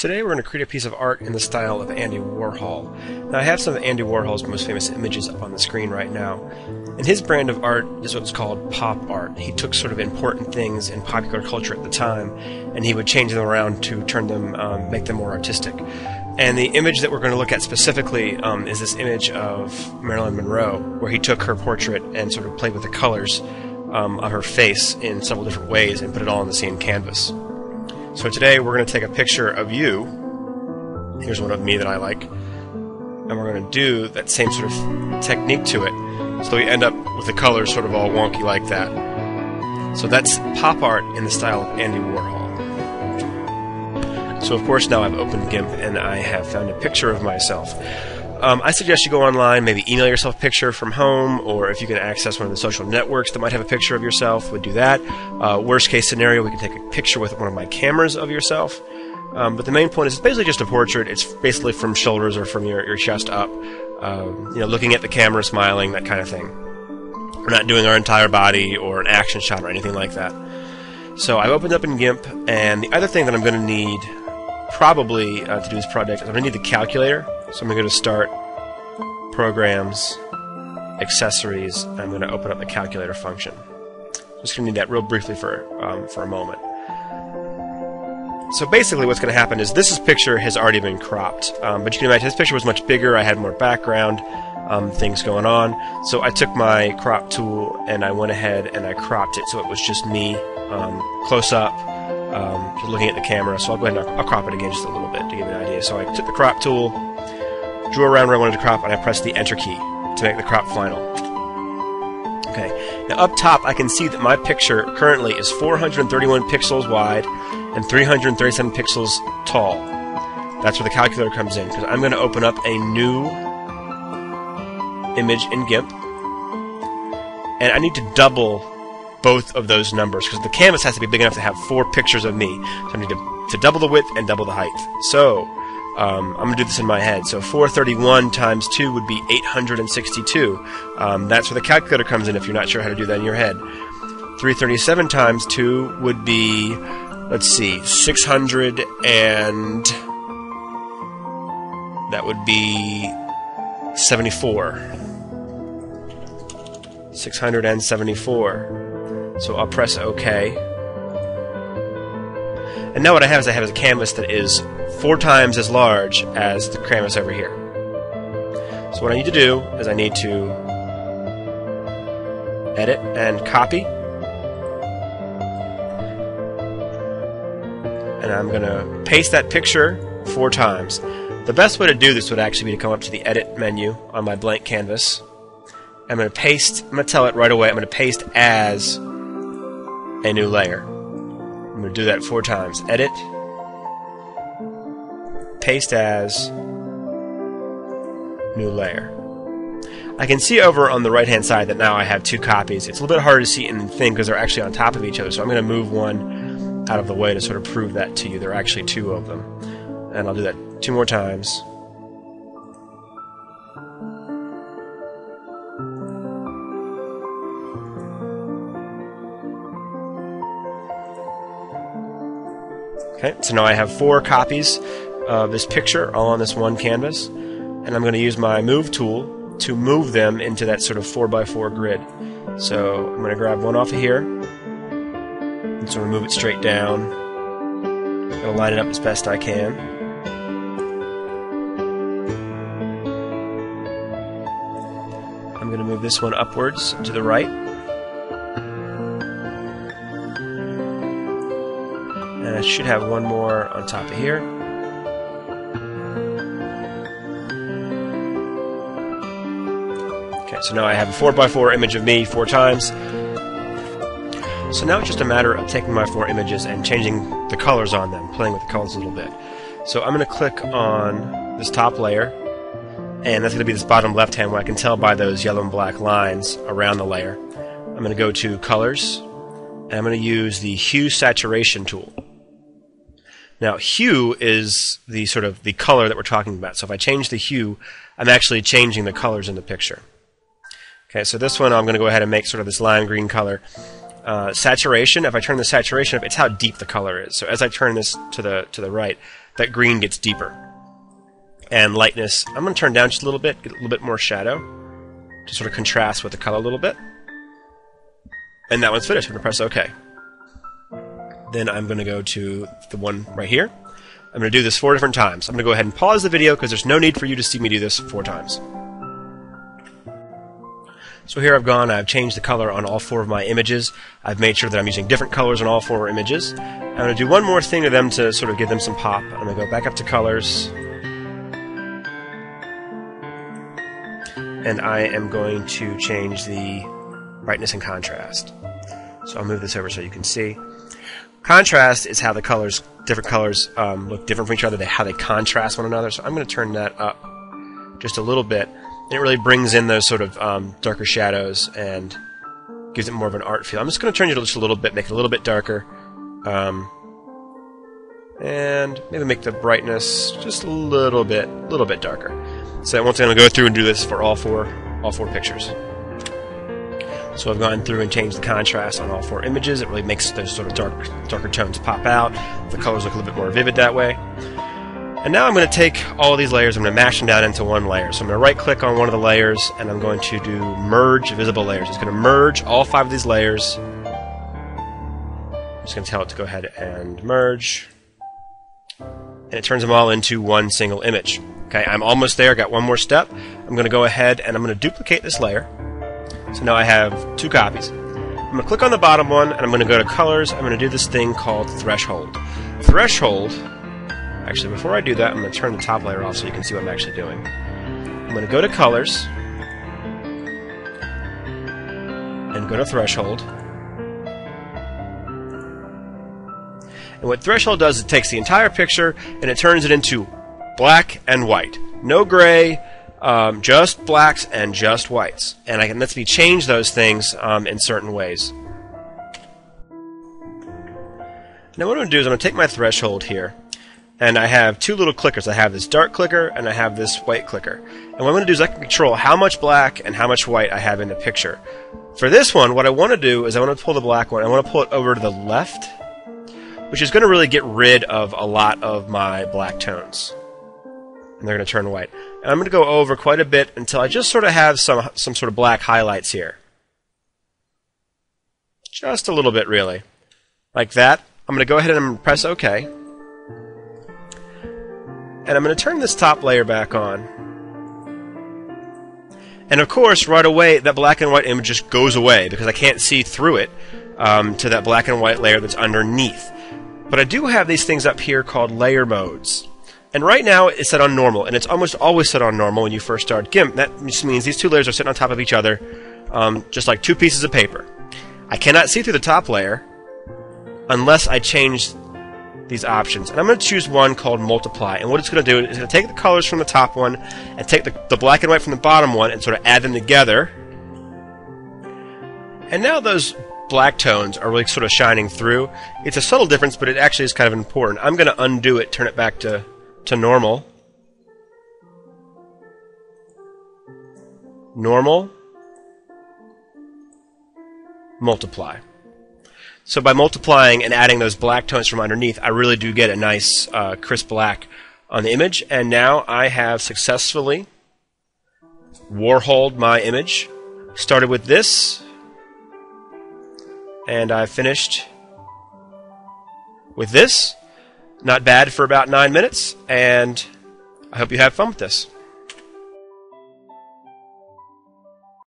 Today we're going to create a piece of art in the style of Andy Warhol. Now I have some of Andy Warhol's most famous images up on the screen right now. And his brand of art is what's called pop art. He took sort of important things in popular culture at the time and he would change them around to turn them, make them more artistic. And the image that we're going to look at specifically is this image of Marilyn Monroe, where he took her portrait and sort of played with the colors of her face in several different ways and put it all on the same canvas. So today we're going to take a picture of you. Here's one of me that I like. And we're going to do that same sort of technique to it. So we end up with the colors sort of all wonky like that. So that's pop art in the style of Andy Warhol. So of course now I've opened GIMP and I have found a picture of myself. I suggest you go online, maybe email yourself a picture from home, or if you can access one of the social networks that might have a picture of yourself, would do that. Worst case scenario, we can take a picture with one of my cameras of yourself. But the main point is it's basically just a portrait. It's basically from shoulders or from your chest up, looking at the camera, smiling, that kind of thing. We're not doing our entire body or an action shot or anything like that. So I've opened up in GIMP, and the other thing that I'm going to need probably to do this project is I'm going to need the calculator. So I'm going to go to Start, Programs, Accessories, and I'm going to open up the calculator function. Just going to need that real briefly for a moment. So basically what's going to happen is this picture has already been cropped. But you can imagine this picture was much bigger, I had more background, things going on. So I took my crop tool and I went ahead and I cropped it so it was just me, close up, just looking at the camera. So I'll go ahead and I'll crop it again just a little bit to give you an idea. So I took the crop tool, drew around where I wanted to crop, and I pressed the Enter key to make the crop final. Okay, now up top I can see that my picture currently is 431 pixels wide and 337 pixels tall. That's where the calculator comes in, because I'm going to open up a new image in GIMP, and I need to double both of those numbers, because the canvas has to be big enough to have 4 pictures of me. So I need to double the width and double the height. So I'm going to do this in my head. So 431 times 2 would be 862. That's where the calculator comes in if you're not sure how to do that in your head. 337 times 2 would be, let's see, 600 and that would be 74. 674. So I'll press OK. And now what I have is a canvas that is 4 times as large as the canvas over here. So what I need to do is I need to edit and copy. And I'm going to paste that picture 4 times. The best way to do this would actually be to come up to the Edit menu on my blank canvas. I'm going to tell it right away, I'm going to paste as a new layer. I'm going to do that 4 times. Edit, paste as, new layer. I can see over on the right hand side that now I have 2 copies. It's a little bit harder to see in the thing because they're actually on top of each other, so I'm going to move one out of the way to sort of prove that to you. There are actually 2 of them. And I'll do that 2 more times. Okay, so now I have 4 copies of this picture all on this one canvas, and I'm going to use my Move tool to move them into that sort of 4x4 grid. So I'm going to grab one off of here and sort of move it straight down. I'm going to line it up as best I can. I'm going to move this one upwards to the right. And I should have one more on top of here. Okay, so now I have a 4x4 image of me 4 times. So now it's just a matter of taking my 4 images and changing the colors on them, playing with the colors a little bit. So I'm going to click on this top layer, and that's going to be this bottom left-hand one. I can tell by those yellow and black lines around the layer. I'm going to go to Colors, and I'm going to use the Hue Saturation tool. Now, hue is the sort of the color that we're talking about. So if I change the hue, I'm actually changing the colors in the picture. Okay, so this one I'm going to go ahead and make sort of this lime green color. Saturation, if I turn the saturation up, it's how deep the color is. So as I turn this to the right, that green gets deeper. And lightness, I'm going to turn down just a little bit, get a little bit more shadow, to sort of contrast with the color a little bit. And that one's finished. I'm going to press OK. Then I'm going to go to the one right here. I'm going to do this 4 different times. I'm going to go ahead and pause the video because there's no need for you to see me do this 4 times. So here I've changed the color on all 4 of my images. I've made sure that I'm using different colors on all 4 images. I'm going to do one more thing to them to sort of give them some pop. I'm going to go back up to colors. And I am going to change the brightness and contrast. So I'll move this over so you can see. Contrast is how the colors, different colors, look different from each other, how they contrast one another. So I'm going to turn that up just a little bit. And it really brings in those sort of darker shadows and gives it more of an art feel. I'm just going to turn it just a little bit, make it a little bit darker. And maybe make the brightness just a little bit darker. So once again, I'm going to go through and do this for all four pictures. So I've gone through and changed the contrast on all 4 images. It really makes those sort of darker tones pop out. The colors look a little bit more vivid that way. And now I'm going to take all of these layers, I'm going to mash them down into one layer. So I'm going to right-click on one of the layers, and I'm going to do Merge Visible Layers. It's going to merge all 5 of these layers. I'm just going to tell it to go ahead and merge. And it turns them all into one single image. Okay, I'm almost there. Got one more step. I'm going to go ahead and I'm going to duplicate this layer. So now I have 2 copies. I'm going to click on the bottom one, and I'm going to go to Colors. I'm going to do this thing called Threshold. Threshold... Actually, before I do that, I'm going to turn the top layer off so you can see what I'm actually doing. I'm going to go to Colors and go to Threshold. And what Threshold does is it takes the entire picture and it turns it into black and white. No gray, just blacks and just whites. And it lets me change those things in certain ways. Now what I'm going to do is I'm going to take my Threshold here. And I have 2 little clickers. I have this dark clicker and I have this white clicker. And what I'm going to do is I can control how much black and how much white I have in the picture. For this one, what I want to do is I want to pull the black one. I want to pull it over to the left, which is going to really get rid of a lot of my black tones. And they're going to turn white. And I'm going to go over quite a bit until I just sort of have some sort of black highlights here. Just a little bit, really. Like that. I'm going to go ahead and press OK. And I'm going to turn this top layer back on. And of course, right away, that black and white image just goes away because I can't see through it to that black and white layer that's underneath. But I do have these things up here called layer modes. And right now, it's set on normal, and it's almost always set on normal when you first start GIMP. That just means these 2 layers are sitting on top of each other, just like 2 pieces of paper. I cannot see through the top layer unless I change these options. And I'm going to choose one called Multiply. And what it's going to do is it's going to take the colors from the top one and take the black and white from the bottom one and sort of add them together. And now those black tones are really sort of shining through. It's a subtle difference, but it actually is kind of important. I'm going to undo it, turn it back to normal. Normal. Multiply. So by multiplying and adding those black tones from underneath, I really do get a nice crisp black on the image. And now I have successfully Warholed my image. Started with this, and I finished with this. Not bad for about 9 minutes, and I hope you have fun with this.